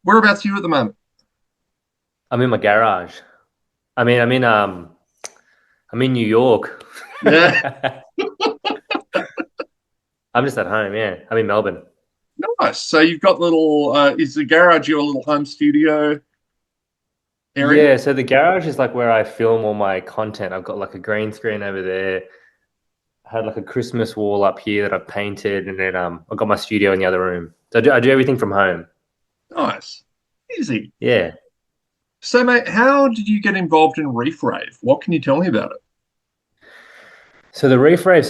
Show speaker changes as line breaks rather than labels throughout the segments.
Whereabouts are you at the moment?
I'm in my garage. I'm in New York.
Yeah,
I'm just at home, yeah. I'm in Melbourne.
nice. So you've got little, is the garage your little home studio area?
Yeah, so the garage is like where I film all my content. I've got like a green screen over there. I had like a Christmas wall up here that I've painted, and then I've got my studio in the other room. So I do everything from home.
Nice. Easy.
Yeah.
So, mate, how did you get involved in Reef Rave? What can you tell me about it?
So the REEF RAVE,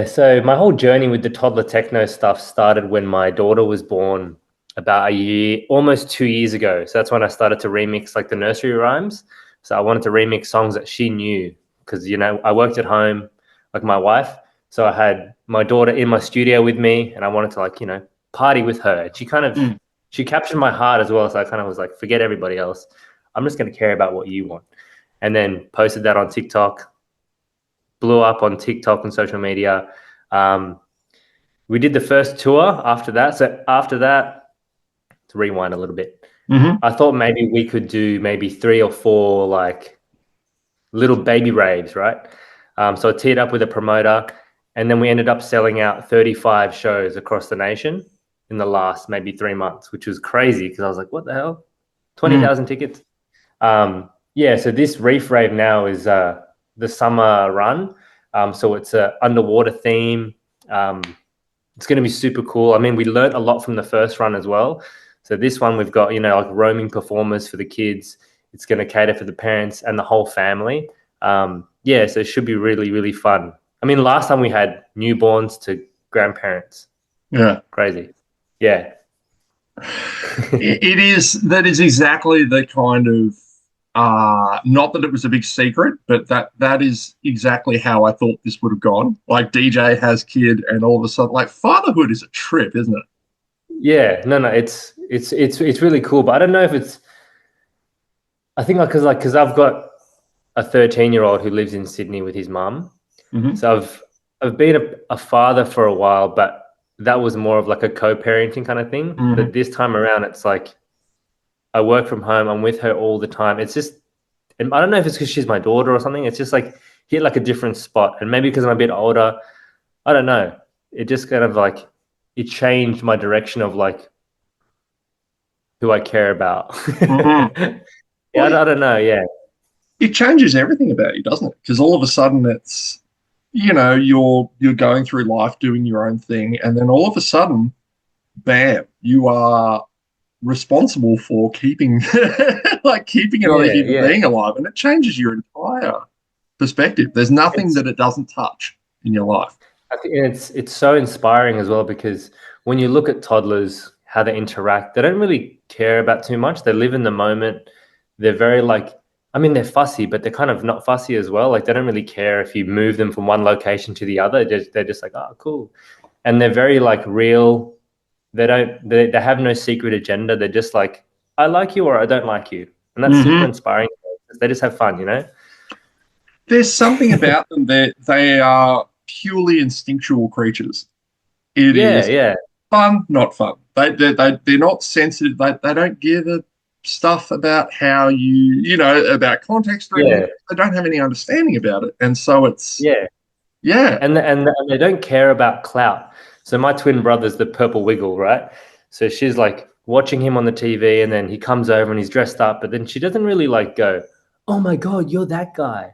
so my whole journey with the toddler techno stuff started when my daughter was born about a year, almost 2 years ago. So that's when I started to remix like the nursery rhymes. So I wanted to remix songs that she knew because I worked at home, like my wife. So I had my daughter in my studio with me, and I wanted to party with her. And
Mm.
she captured my heart as well. So I kind of was like, forget everybody else. I'm just going to care about what you want. And then posted that on TikTok, blew up on TikTok and social media. Um, we did the first tour after that. So after that, to rewind a little bit,
Hmm.
I thought maybe we could do maybe 3 or 4 like little baby raves, right? So I teamed up with a promoter, and then we ended up selling out 35 shows across the nation in the last maybe 3 months, which was crazy because I was like, what the hell?
Mm.
20,000 tickets. Yeah, so this Reef Rave now is the summer run. So it's a underwater theme. Um, it's going to be super cool. I mean, we learned a lot from the first run as well. So this one we've got like roaming performers for the kids. It's going to cater for the parents and the whole family. Yeah, so it should be really really fun. I mean, last time we had newborns to grandparents.
Yeah.
Crazy. Yeah.
It is, that is exactly the kind of, not that it was a big secret, but that is exactly how I thought this would have gone. Like DJ has kid, and all of a sudden, like fatherhood is a trip, isn't it?
Yeah, no, it's really cool, but I don't know if it's. I think because I've got a 13-year-old who lives in Sydney with his mum.
Hmm.
So I've been a father for a while, but that was more of like a co-parenting kind of thing.
Hmm.
But this time around, it's like I work from home. I'm with her all the time. It's just, and I don't know if it's because she's my daughter or something. It's just like hit like a different spot, and maybe because I'm a bit older, I don't know. It just kind of like it changed my direction of like who I care about.
Hmm.
Yeah,
Well,
I don't know. Yeah,
it changes everything about you, doesn't it? Because all of a sudden it's, you're going through life doing your own thing, and then all of a sudden, bam, you are responsible for keeping like keeping another
yeah,
human
yeah.
being alive, and it changes your entire perspective. There's nothing
It's
that it doesn't touch in your life.
I think it's so inspiring as well because when you look at toddlers, how they interact, they don't really care about too much. They live in the moment. They're very like, I mean, they're fussy, but they're kind of not fussy as well. Like they don't really care if you move them from one location to the other. They're just like, oh, cool, and they're very like real. They have no secret agenda. They're just like, I like you or I don't like you, and that's super
Hmm.
inspiring. They just have fun, you know.
There's something about them that they are purely instinctual creatures. It
Yeah,
is
yeah,
fun, not fun. They're not sensitive. They don't give a stuff about how about context or anything.
yeah,
They don't have any understanding about it, and so it's,
yeah.
yeah.
And they don't care about clout. So my twin brother's the purple wiggle, right? So she's like watching him on the TV, and then he comes over and he's dressed up, but then she doesn't really like go, "Oh my God, you're that guy."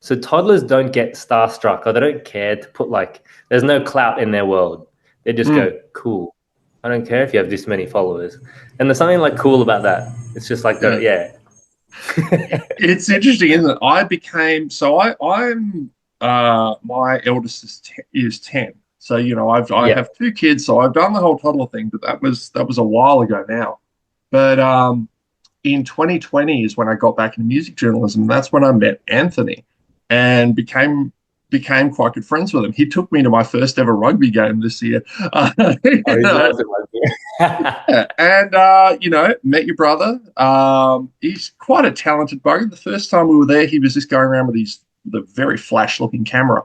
So toddlers don't get starstruck, or they don't care to put like there's no clout in their world. They just
Mm.
go, "Cool. I don't care if you have this many followers." And there's something like cool about that. It's just like the
Yeah.
yeah.
It's interesting, isn't it? I became so I'm my eldest is 10. So, I
Yeah.
have two kids, so I've done the whole toddler thing, but that was a while ago now. But in 2020 is when I got back into music journalism. That's when I met Anthony and became quite good friends with him. He took me to my first ever rugby game this year.
Oh,
You
he's
know,
awesome.
yeah. And met your brother. He's quite a talented bugger. The first time we were there, he was just going around with a very flash-looking camera,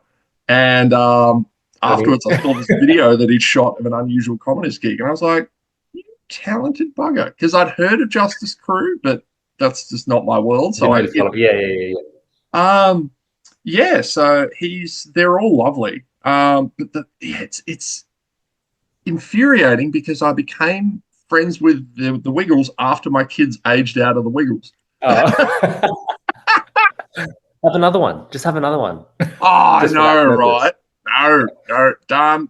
and
Funny.
afterwards, I saw this video that he'd shot of an unusual comedy gig, and I was like, talented bugger. Because I'd heard of Justice Crew, but that's just not my world. So
Didn't really follow. Yeah.
um, yeah. So they're all lovely. But it's infuriating because I became friends with the Wiggles after my kids aged out of the Wiggles.
Oh. Have another one. Just have another one.
Oh,
Just
no, right? No, done.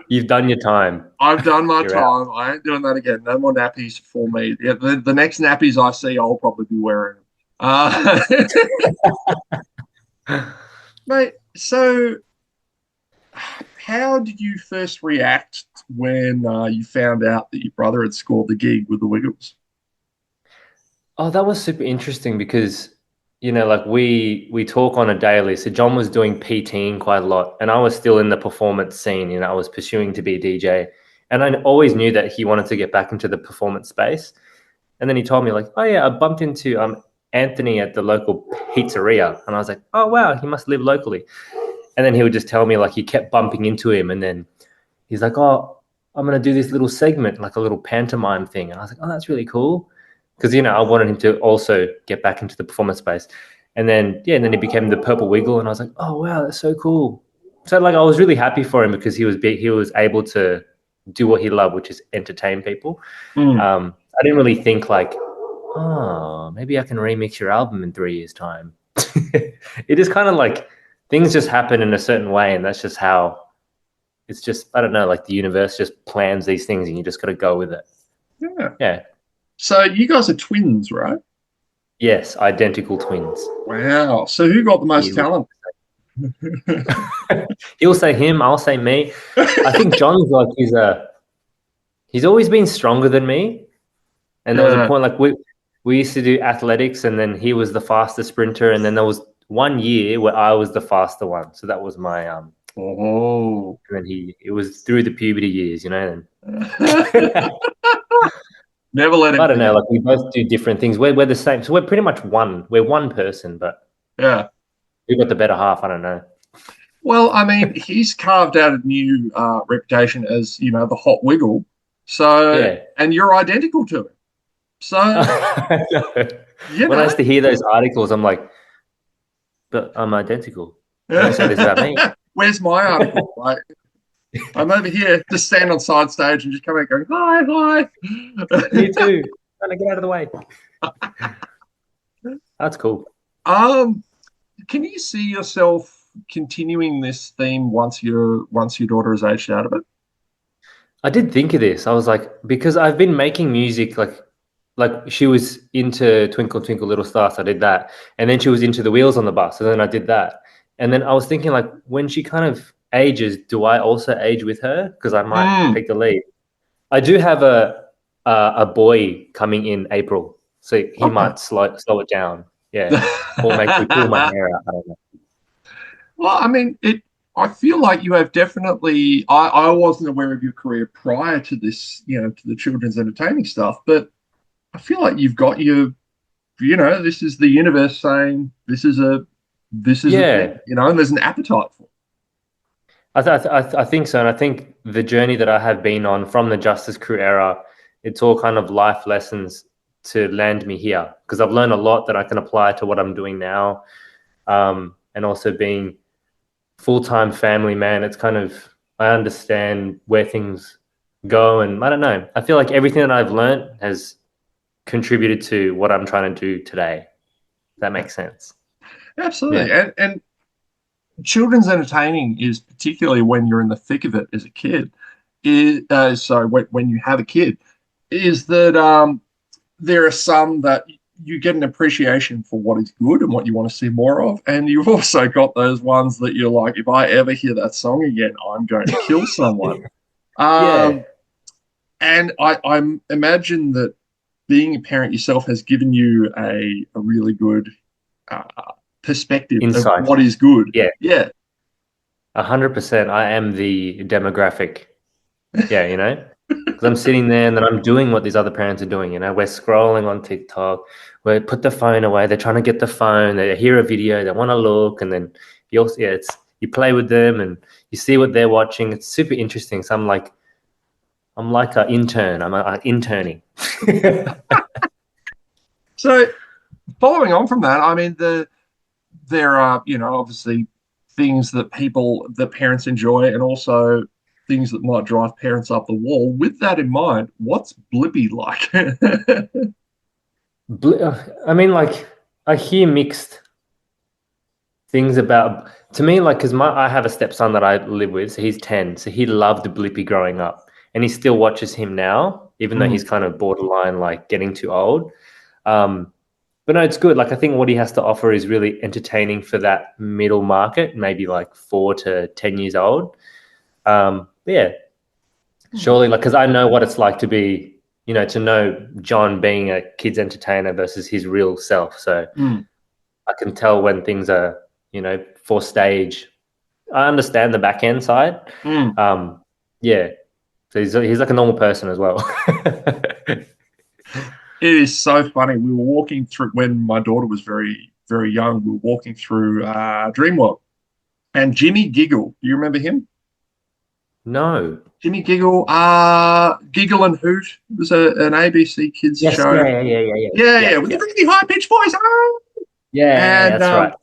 You've done your time.
I've done my
You're
time.
out.
I ain't doing that again. No more nappies for me. Yeah, the next nappies I see, I'll probably be wearing them. Mate, so how did you first react when you found out that your brother had scored the gig with the Wiggles?
Oh, that was super interesting because, like we talk on a daily. So John was doing PTing quite a lot, and I was still in the performance scene. I was pursuing to be a DJ, and I always knew that he wanted to get back into the performance space. And then he told me like, oh yeah, I bumped into Anthony at the local pizzeria, and I was like, oh wow, he must live locally. And then he would just tell me like he kept bumping into him, and then he's like, oh, I'm gonna do this little segment, like a little pantomime thing. And I was like, oh, that's really cool. Because, I wanted him to also get back into the performance space. And then he became the Purple Wiggle. And I was like, oh, wow, that's so cool. So, like, I was really happy for him because he was able to do what he loved, which is entertain people. I didn't really think like, oh, maybe I can remix your album in 3 years' time. It is kind of like things just happen in a certain way. And that's just how it's just, I don't know, like the universe just plans these things and you just got to go with it. Yeah.
So you guys are twins, right?
Yes, identical twins.
Wow. So who got the most talent?
He'll say him, I'll say me. I think John's like he's always been stronger than me. And there was a point like we used to do athletics, and then he was the fastest sprinter, and then there was 1 year where I was the faster one. So that was my and then it was through the puberty years, and
never let him.
I don't know. Like we both do different things. We're the same, so we're pretty much one. We're one person, but
yeah,
we got the better half. I don't know.
Well, I mean, he's carved out a new reputation as the hot wiggle. So, and you're identical to him. So,
when I used to hear those articles, I'm like, but I'm identical. Don't say this about me.
Where's my article? Like, I'm over here, just stand on side stage and just come out going, hi.
Me too. Trying to get out of the way. That's cool.
Can you see yourself continuing this theme once your daughter is aged out of it?
I did think of this. I was like, because I've been making music like she was into Twinkle Twinkle Little Star, so I did that. And then she was into The Wheels on the Bus, and then I did that. And then I was thinking like when she kind of ages, do I also age with her? Because I might take the lead. I do have a boy coming in April, so he might slow it down. Yeah, or make me pull my hair out. I don't know.
Well, I mean, I feel like you have definitely. I wasn't aware of your career prior to this, to the children's entertaining stuff, but I feel like you've got this is the universe saying this is a thing, and there's an appetite for it.
I think so, and I think the journey that I have been on from the Justice Crew era, it's all kind of life lessons to land me here, because I've learned a lot that I can apply to what I'm doing now, and also being full-time family man. It's kind of, I understand where things go, and I don't know. I feel like everything that I've learned has contributed to what I'm trying to do today. That makes sense.
Absolutely, and children's entertaining is particularly when you're in the thick of it as a kid. When you have a kid, is that there are some that you get an appreciation for what is good and what you want to see more of, and you've also got those ones that you're like, if I ever hear that song again, I'm going to kill someone. And I imagine that being a parent yourself has given you a really good perspective
insight
of what is good. Yeah.
100%. I am the demographic. Yeah, because I'm sitting there and then I'm doing what these other parents are doing. We're scrolling on TikTok. We put the phone away. They're trying to get the phone. They hear a video. They want to look, and then you play with them and you see what they're watching. It's super interesting. So I'm like, I'm like an intern. I'm interning.
So following on from that, I mean, there are, obviously things that parents enjoy, and also things that might drive parents up the wall. With that in mind, what's Blippi like?
I mean, like, I hear mixed things about, to me, like, because I have a stepson that I live with, so he's 10, so he loved Blippi growing up, and he still watches him now, even though he's kind of borderline, like, getting too old. But no, it's good. Like, I think what he has to offer is really entertaining for that middle market, maybe like 4 to 10 years old. But yeah, surely, like, because I know what it's like to be, to know John being a kid's entertainer versus his real self. So I can tell when things are, for stage. I understand the back end side. Yeah. So he's like a normal person as well.
It is so funny. We were walking through when my daughter was very, very young. We were walking through Dreamworld, and Jimmy Giggle. Do you remember him?
No.
Jimmy Giggle, Giggle and Hoot. It was an ABC kids show.
Yeah,
with the really high pitched voice.
Yeah,
and,
that's right.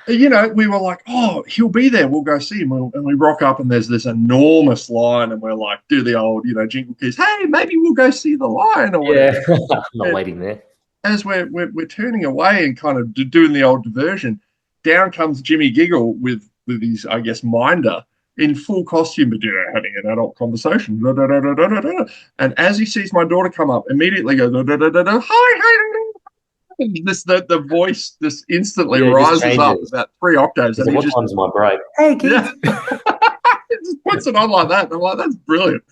We were like, oh, he'll be there. We'll go see him. And we rock up, and there's this enormous line, and we're like, do the old, jingle keys. Hey, maybe we'll go see the line or whatever.
Yeah, I'm not waiting there.
As we're turning away and kind of doing the old diversion, down comes Jimmy Giggle with his, I guess, minder in full costume, but having an adult conversation. And as he sees my daughter come up, immediately goes, hi. The voice just instantly rises up about 3 octaves.
And what time's my break? Hey, kids.
It just puts it on like that. And I'm like, that's brilliant.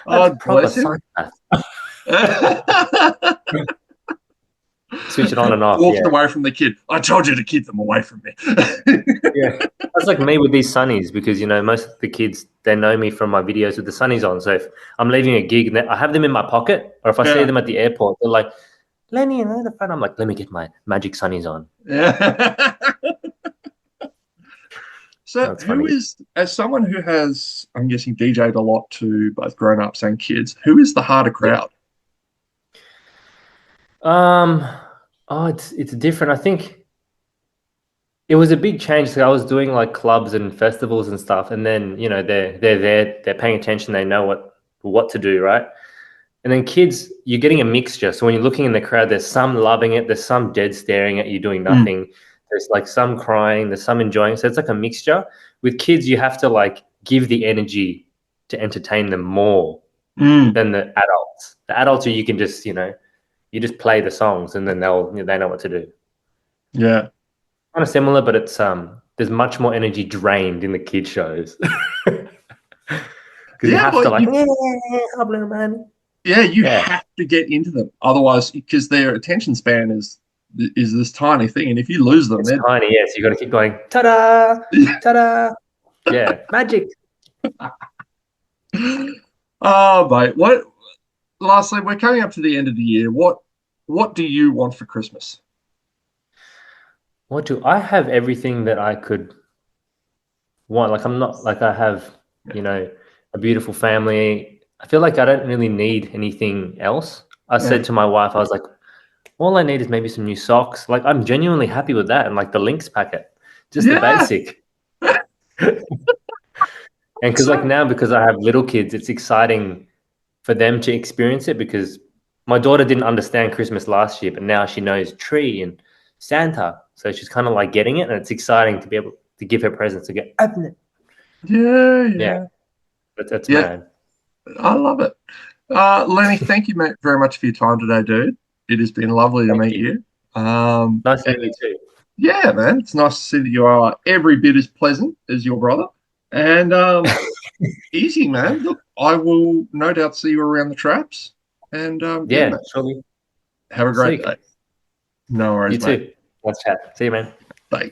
That's proper psychopath. Switch it on and off.
Walked away from the kid. I told you to keep them away from me.
Yeah, that's like me with these sunnies, because most of the kids, they know me from my videos with the sunnies on. So if I'm leaving a gig and I have them in my pocket, or if I see them at the airport, they're like, Lenny, the fun. I'm like, let me get my magic sunnies on.
Yeah. So who is, as someone who has, I'm guessing, DJed a lot to both grown-ups and kids, who is the harder crowd?
It's different. I think it was a big change. So I was doing like clubs and festivals and stuff, and then they're there, they're paying attention, they know what to do, right? And then kids, you're getting a mixture. So when you're looking in the crowd, there's some loving it, there's some dead staring at you doing nothing. There's like some crying, there's some enjoying. So it's like a mixture. With kids, you have to like give the energy to entertain them more than the adults. The adults, you can just you just play the songs, and then they know what to do.
Yeah,
kind of similar, but it's there's much more energy drained in the kid shows. Because you have to like,
you have to get into them, otherwise, because their attention span is this tiny thing, and if you lose them,
they're tiny. Yes, you got to keep going. Ta-da, ta-da. Yeah, magic.
Oh, mate. Lastly, we're coming up to the end of the year. What do you want for Christmas?
What do I have? Everything that I could want. Like, I'm not like I have, a beautiful family. I feel like I don't really need anything else. I said to my wife, I was like, all I need is maybe some new socks. Like, I'm genuinely happy with that. And like the Lynx packet, just the basic. And because because I have little kids, it's exciting for them to experience it, because my daughter didn't understand Christmas last year, but now she knows tree and Santa. So she's kind of like getting it, and it's exciting to be able to give her presents to go, open it.
Yeah.
That's mad.
I love it. Lenny, thank you, mate, very much for your time today, dude. It has been lovely to meet you.
Nice to meet you too.
Yeah, man. It's nice to see that you are every bit as pleasant as your brother. And easy, man. Look, I will no doubt see you around the traps. And
surely.
Have a great day. No worries,
you too. Let's chat. See you, man.
Bye.